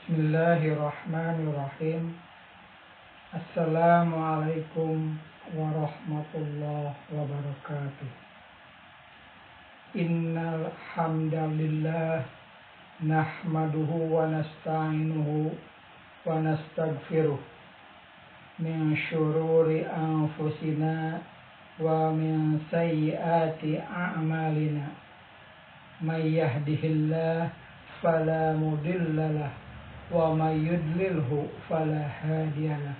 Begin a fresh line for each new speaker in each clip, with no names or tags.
Bismillahirrahmanirrahim. Assalamualaikum warahmatullahi wabarakatuh. Innal hamdalillah nahmaduhu wa nasta'inuhu wa nastaghfiruh min syururi anfusina wa min sayyiati a'malina. May yahdihillah fala mudhillalah wa may yudlilhu fala hadiyalah.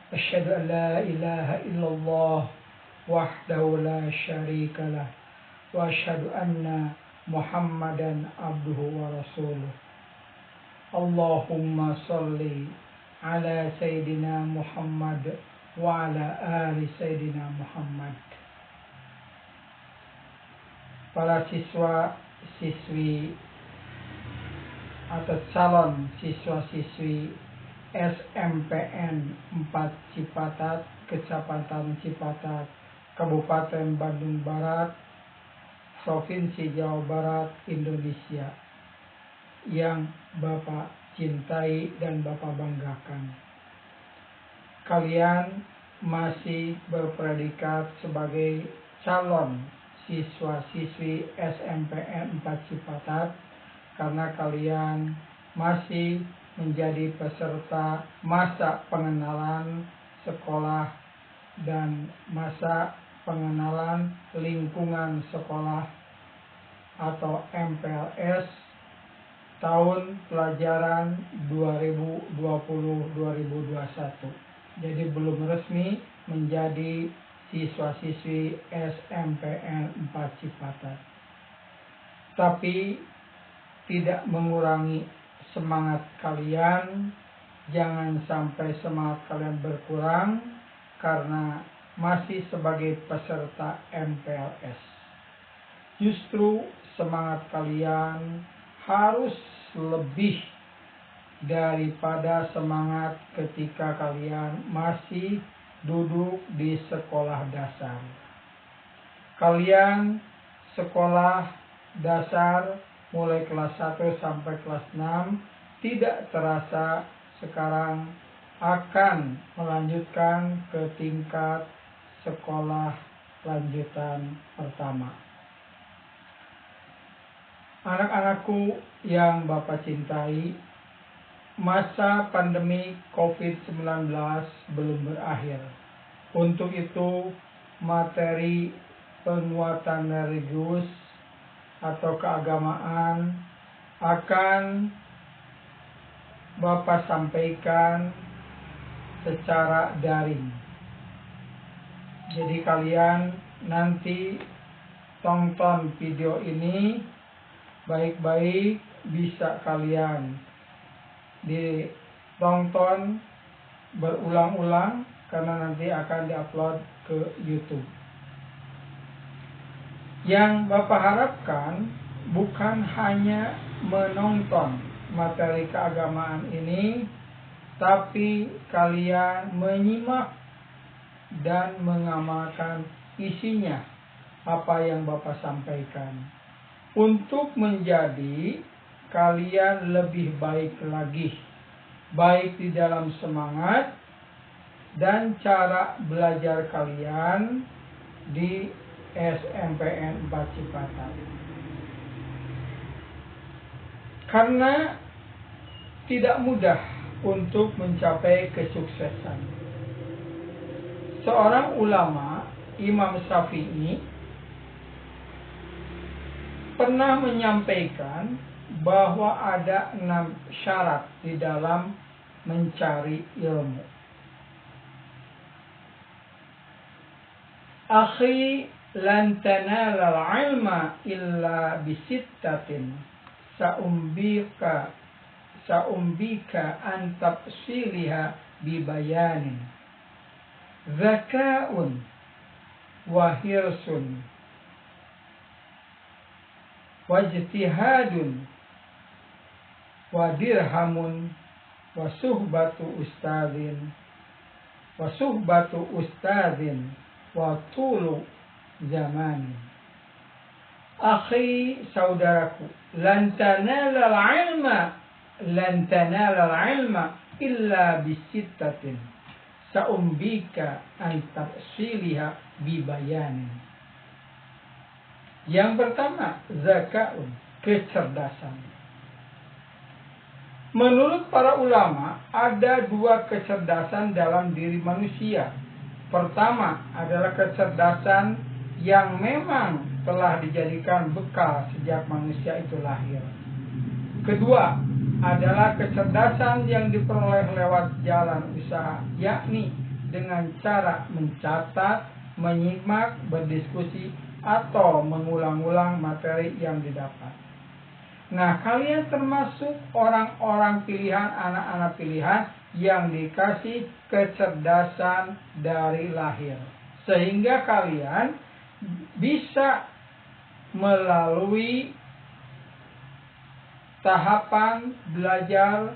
Asyhadu an la ilaha illallah wahdahu la syarikalah wa asyhadu anna Muhammadan abduhu wa rasuluh. Allahumma shalli ala sayyidina Muhammad wa ala ali sayyidina Muhammad. Para siswa-siswi atau calon siswa-siswi SMPN 4 Cipatat, Kecamatan Cipatat, Kabupaten Bandung Barat, Provinsi Jawa Barat, Indonesia, yang Bapak cintai dan Bapak banggakan. Kalian masih berpredikat sebagai calon siswa-siswi SMPN 4 Cipatat karena kalian masih menjadi peserta masa pengenalan sekolah dan masa pengenalan lingkungan sekolah atau MPLS tahun pelajaran 2020-2021. Jadi belum resmi menjadi siswa-siswi SMPN 4 Cipatat. Tapi tidak mengurangi semangat kalian. Jangan sampai semangat kalian berkurang karena masih sebagai peserta MPLS. Justru semangat kalian harus lebih daripada semangat ketika kalian masih duduk di sekolah dasar. Kalian sekolah dasar mulai kelas 1 sampai kelas 6 tidak terasa sekarang akan melanjutkan ke tingkat sekolah lanjutan pertama. Anak-anakku yang Bapak cintai, masa pandemi COVID-19 belum berakhir. Untuk itu, materi penguatan religius atau keagamaan akan Bapak sampaikan secara daring. Jadi kalian nanti tonton video ini baik-baik, bisa kalian ditonton berulang-ulang karena nanti akan diupload ke YouTube. Yang Bapak harapkan bukan hanya menonton materi keagamaan ini, tapi kalian menyimak dan mengamalkan isinya apa yang Bapak sampaikan untuk menjadi kalian lebih baik lagi, baik di dalam semangat dan cara belajar kalian di SMPN 4 Cipatat. Karena tidak mudah untuk mencapai kesuksesan. Seorang ulama, Imam Syafi'i, pernah menyampaikan bahwa ada 6 syarat di dalam mencari ilmu. Akhi, lan tanalal ilma illa bisittatin sa'umbika an tafsiliha bibayanin zaka'un wa hirsun wajtihadun wa dirhamun wa suhbatu ustadin wa tulu zaman. Akhi, saudaraku, lan tanalal ilma lan tanalal ilma illa bisittatin saumbika an tafsiliha bibayanin. Yang pertama, zakaun, kecerdasan. Menurut para ulama, ada dua kecerdasan dalam diri manusia. Pertama adalah kecerdasan yang memang telah dijadikan bekal sejak manusia itu lahir. Kedua adalah kecerdasan yang diperoleh lewat jalan usaha, yakni dengan cara mencatat, menyimak, berdiskusi, atau mengulang-ulang materi yang didapat. Nah, kalian termasuk orang-orang pilihan, anak-anak pilihan yang dikasih kecerdasan dari lahir. Sehingga kalian bisa melalui tahapan belajar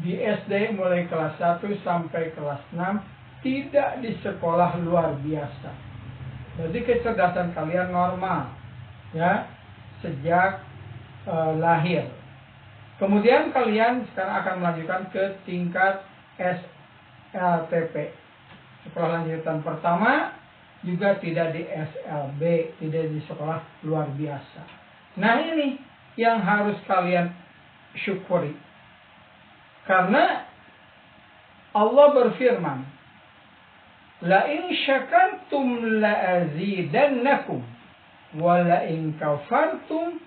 di SD mulai kelas 1 sampai kelas 6 tidak di sekolah luar biasa. Jadi kecerdasan kalian normal ya sejak lahir. Kemudian kalian sekarang akan melanjutkan ke tingkat SLTP. Sekolah lanjutan pertama juga tidak di SLB, tidak di sekolah luar biasa. Nah, ini yang harus kalian syukuri. Karena Allah berfirman, la in syakartum la azidannakum wa la in kafartum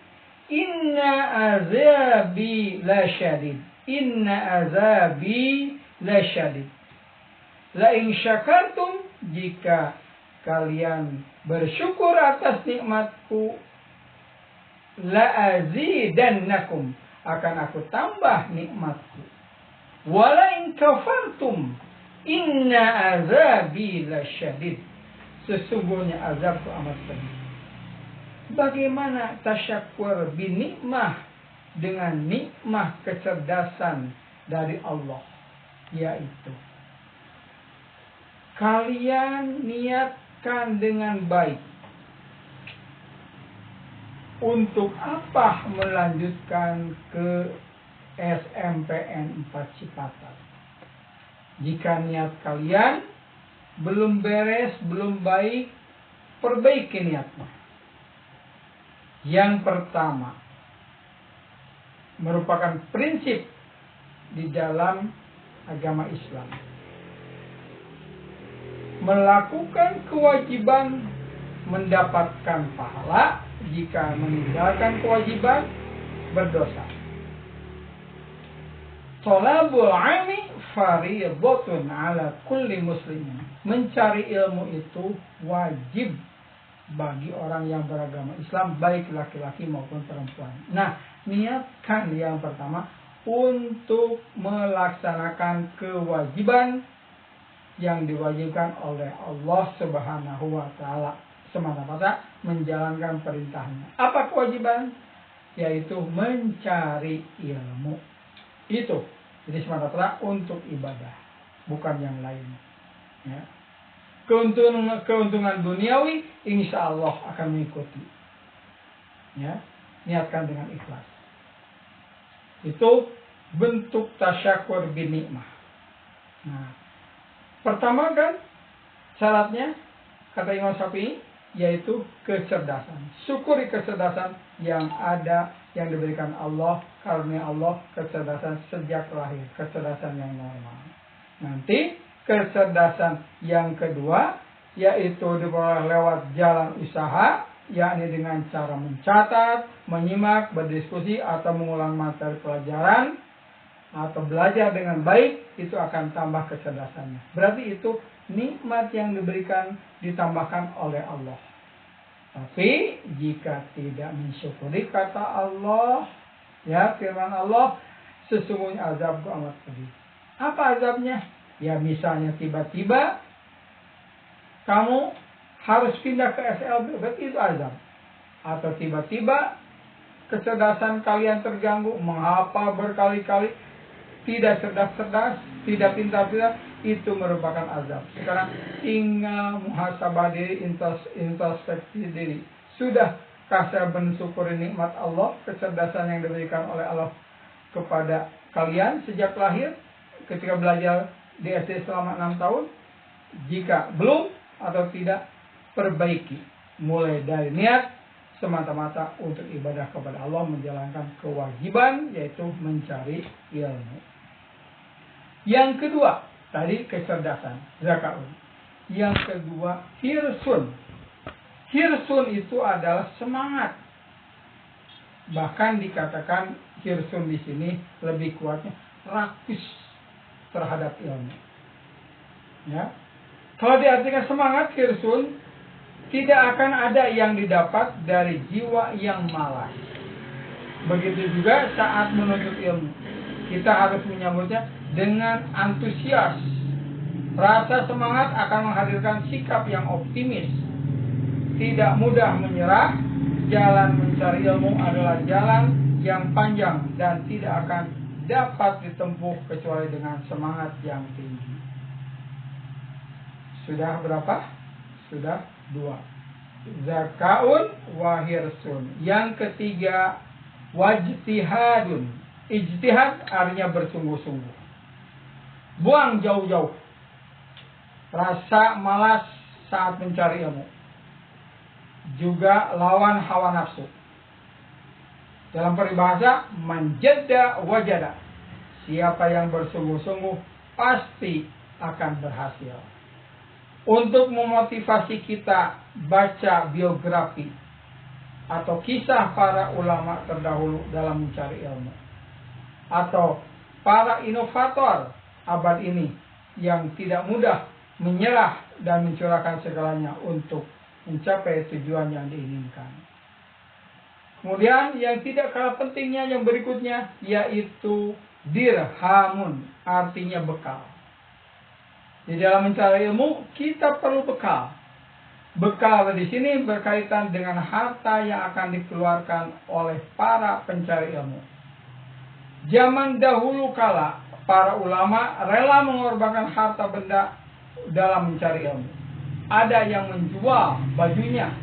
inna azabi lasyadid. Inna azabi lasyadid. La in syakartum, jika kalian bersyukur atas nikmatku, la azidannakum, akan aku tambah nikmatku. Wala in kafartum inna azabi lasyadid, sesungguhnya azabku amat pedih. Bagaimana tasyakur binikmah dengan nikmah kecerdasan dari Allah, yaitu kalian niatkan dengan baik. Untuk apa melanjutkan ke SMPN 4 Cipatat? Jika niat kalian belum beres, belum baik, perbaiki niatnya. Yang pertama, merupakan prinsip di dalam agama Islam. Melakukan kewajiban mendapatkan pahala, jika meninggalkan kewajiban berdosa. Thalabul ilmi fardhatun ala kulli muslimin. Mencari ilmu itu wajib bagi orang yang beragama Islam, baik laki-laki maupun perempuan. Nah, niatkan yang pertama untuk melaksanakan kewajiban yang diwajibkan oleh Allah Subhanahu wa taala, semata-mata menjalankan perintahnya. Apa kewajiban? Yaitu mencari ilmu. Itu. Jadi semata-mata untuk ibadah, bukan yang lain. Ya. Keuntungan duniawi insya Allah akan mengikuti. Ya, niatkan dengan ikhlas. Itu bentuk tasyakur binikmah. Nah, pertama kan syaratnya kata Imam Syafi'i yaitu kecerdasan. Syukuri kecerdasan yang ada, yang diberikan Allah, karunia Allah, kecerdasan sejak lahir, kecerdasan yang normal. Nanti kecerdasan yang kedua yaitu diperoleh lewat jalan usaha, yakni dengan cara mencatat, menyimak, berdiskusi, atau mengulang materi pelajaran, atau belajar dengan baik, itu akan tambah kecerdasannya. Berarti itu nikmat yang diberikan ditambahkan oleh Allah. Tapi jika tidak mensyukuri kata Allah, ya firman Allah, sesungguhnya azabku amat pedih. Apa azabnya? Ya misalnya tiba-tiba kamu harus pindah ke SLB, berarti itu azab. Atau tiba-tiba kecerdasan kalian terganggu, menghafal berkali-kali, tidak cerdas-cerdas, tidak pintar-pintar, itu merupakan azab. Sekarang tinggal muhasabah diri, introspeksi diri. Sudahkah saya bersyukur nikmat Allah, kecerdasan yang diberikan oleh Allah, kepada kalian sejak lahir ketika belajar di SD selama 6 tahun? Jika belum atau tidak, perbaiki. Mulai dari niat semata-mata untuk ibadah kepada Allah, menjalankan kewajiban yaitu mencari ilmu. Yang kedua, tadi kecerdasan, zakaun. Yang kedua, hirsun. Hirsun itu adalah semangat. Bahkan dikatakan hirsun di sini lebih kuatnya rakus terhadap ilmu. Ya. Kalau diartikan semangat hirsun, tidak akan ada yang didapat dari jiwa yang malas. Begitu juga saat menuntut ilmu. Kita harus menyambutnya dengan antusias. Rasa semangat akan menghadirkan sikap yang optimis. Tidak mudah menyerah. Jalan mencari ilmu adalah jalan yang panjang dan tidak akan dapat ditempuh kecuali dengan semangat yang tinggi. Sudah berapa? Sudah 2. Zakaun wa hirsun. Yang ketiga, wajtihadun. Ijtihad artinya bersungguh-sungguh. Buang jauh-jauh rasa malas saat mencari ilmu. Juga lawan hawa nafsu. Dalam peribahasa, manjadda wajada. Siapa yang bersungguh-sungguh pasti akan berhasil. Untuk memotivasi kita baca biografi atau kisah para ulama terdahulu dalam mencari ilmu, atau para inovator abad ini yang tidak mudah menyerah dan mencurahkan segalanya untuk mencapai tujuan yang diinginkan. Kemudian yang tidak kalah pentingnya yang berikutnya yaitu dirhamun, artinya bekal. Di dalam mencari ilmu kita perlu bekal. Bekal di sini berkaitan dengan harta yang akan dikeluarkan oleh para pencari ilmu. Zaman dahulu kala para ulama rela mengorbankan harta benda dalam mencari ilmu. Ada yang menjual bajunya,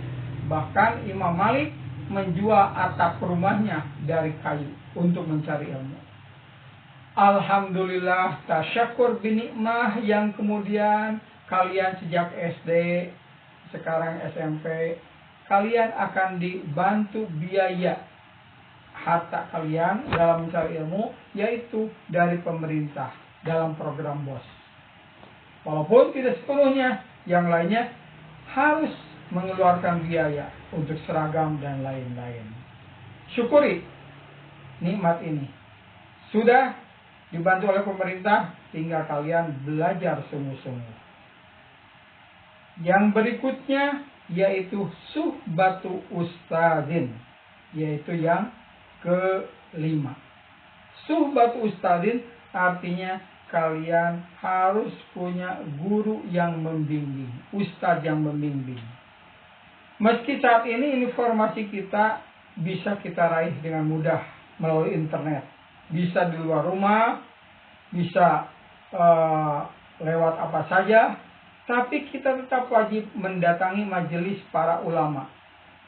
bahkan Imam Malik menjual atap rumahnya dari kayu untuk mencari ilmu. Alhamdulillah, tasyakur binikmah yang kemudian kalian sejak SD, sekarang SMP, kalian akan dibantu biaya harta kalian dalam mencari ilmu, yaitu dari pemerintah dalam program BOS. Walaupun tidak sepenuhnya, yang lainnya harus mengeluarkan biaya untuk seragam dan lain-lain. Syukuri nikmat ini. Sudah dibantu oleh pemerintah, tinggal kalian belajar sungguh-sungguh. Yang berikutnya yaitu suhbatu ustadzin, yaitu yang kelima. Suhbatu ustadzin artinya kalian harus punya guru yang membimbing, ustadz yang membimbing. Meski saat ini informasi kita bisa kita raih dengan mudah melalui internet, bisa di luar rumah, bisa lewat apa saja, tapi kita tetap wajib mendatangi majelis para ulama,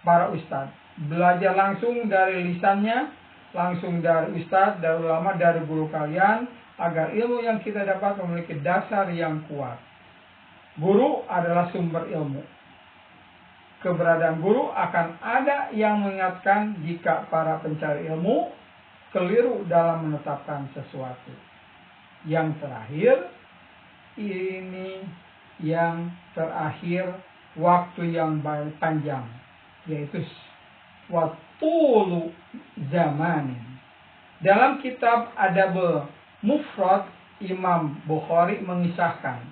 para ustadz, belajar langsung dari lisannya, langsung dari ustadz, dari ulama, dari guru kalian, agar ilmu yang kita dapat memiliki dasar yang kuat. Guru adalah sumber ilmu. Keberadaan guru akan ada yang mengingatkan jika para pencari ilmu keliru dalam menetapkan sesuatu. Yang terakhir, ini yang terakhir, waktu yang panjang, yaitu watulu zamanin. Dalam kitab Adab Mufrad, Imam Bukhari mengisahkan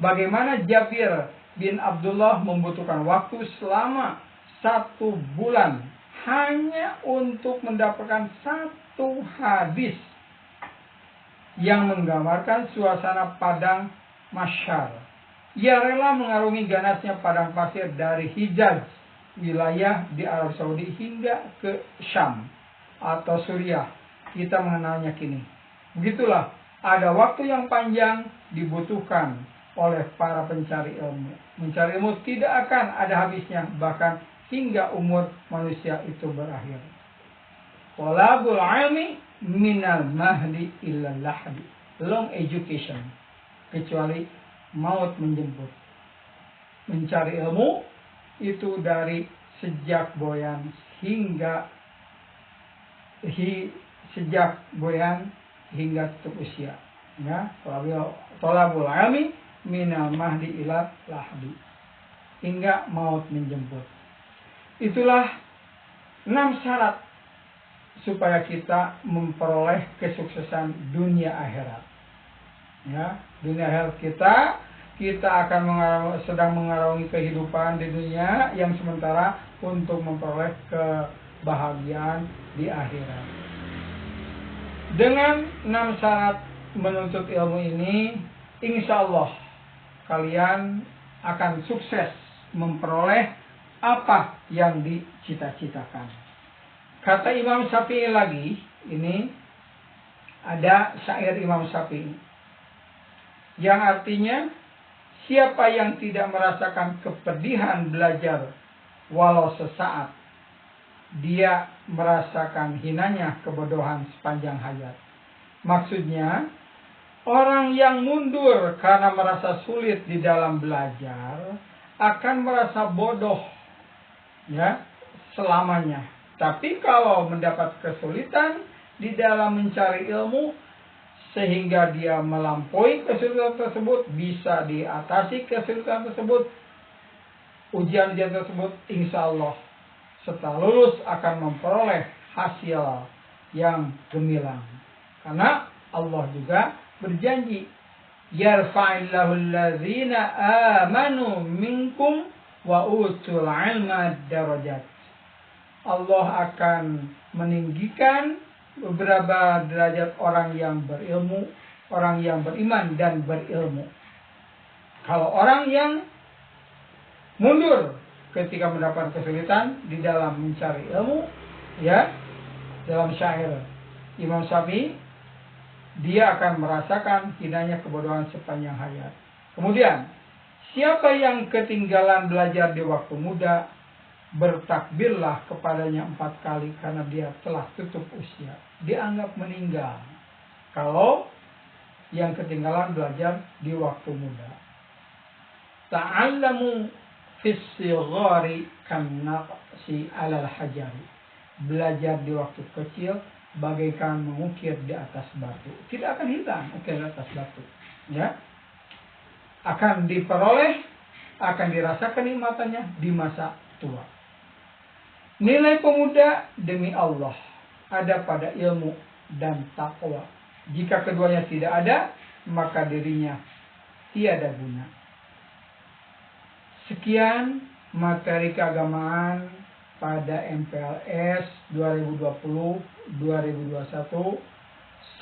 bagaimana Jabir bin Abdullah membutuhkan waktu selama 1 bulan hanya untuk mendapatkan 1 hadis yang menggambarkan suasana padang masyar. Ia rela mengarungi ganasnya padang pasir dari Hijaz, wilayah di Arab Saudi, hingga ke Syam atau Suriah. Kita mengenalnya kini. Begitulah, ada waktu yang panjang dibutuhkan oleh para pencari ilmu. Mencari ilmu tidak akan ada habisnya, bahkan hingga umur manusia itu berakhir. Talabul ilmi minal mahdi illa lahdi. Long education, kecuali maut menjemput. Mencari ilmu itu dari sejak boyan hingga tutup usia. Ya, tolabul ilmi minal mahdi ila lahdi, hingga maut menjemput. Itulah 6 syarat supaya kita memperoleh kesuksesan dunia akhirat. Ya, dunia akhirat kita akan sedang mengarungi kehidupan di dunia yang sementara untuk memperoleh kebahagiaan di akhirat. Dengan 6 syarat menuntut ilmu ini, insya Allah kalian akan sukses memperoleh apa yang dicita-citakan. Kata Imam Syafi'i lagi, ini ada syair Imam Syafi'i yang artinya, siapa yang tidak merasakan kepedihan belajar walau sesaat, dia merasakan hinanya kebodohan sepanjang hayat. Maksudnya, orang yang mundur karena merasa sulit di dalam belajar akan merasa bodoh, ya, selamanya. Tapi kalau mendapat kesulitan di dalam mencari ilmu, sehingga dia melampaui kesulitan tersebut, bisa diatasi kesulitan tersebut, ujian-ujian tersebut, insya Allah setelah lulus akan memperoleh hasil yang gemilang. Karena Allah juga berjanji, yarfa'illahu allazina amanu minkum wa utul ilma darajat. Allah akan meninggikan beberapa derajat orang yang berilmu, orang yang beriman dan berilmu. Kalau orang yang mundur ketika mendapat kesulitan di dalam mencari ilmu, ya, dalam syair Imam Syafi'i, dia akan merasakan hinanya kebodohan sepanjang hayat. Kemudian, siapa yang ketinggalan belajar di waktu muda, bertakbirlah kepadanya 4 kali karena dia telah tutup usia. Dianggap meninggal kalau yang ketinggalan belajar di waktu muda. Ta'allamu fis sighari kannaqsi 'alal hajari. Belajar di waktu kecil bagaikan mengukir di atas batu. Tidak akan hilang ukir di atas batu, ya. Akan diperoleh, akan dirasakan nikmatannya di masa tua. Nilai pemuda demi Allah ada pada ilmu dan takwa. Jika keduanya tidak ada, maka dirinya tiada guna. Sekian materi keagamaan pada MPLS 2020-2021.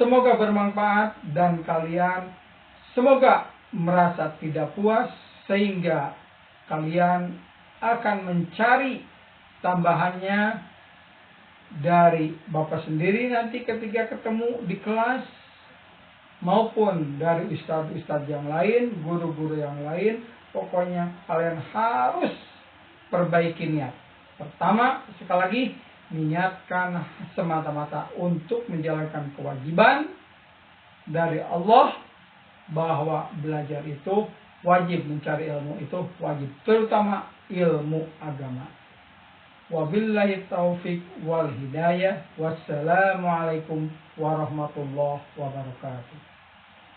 Semoga bermanfaat dan kalian semoga merasa tidak puas sehingga kalian akan mencari tambahannya dari Bapak sendiri nanti ketika ketemu di kelas, maupun dari ustadz-ustadz yang lain, guru-guru yang lain. Pokoknya kalian harus perbaiki niat. Pertama, sekali lagi, niatkan semata-mata untuk menjalankan kewajiban dari Allah, bahwa belajar itu wajib, mencari ilmu itu wajib, terutama ilmu agama. Wabillahi taufik wal hidayah. Wassalamualaikum warahmatullahi wabarakatuh.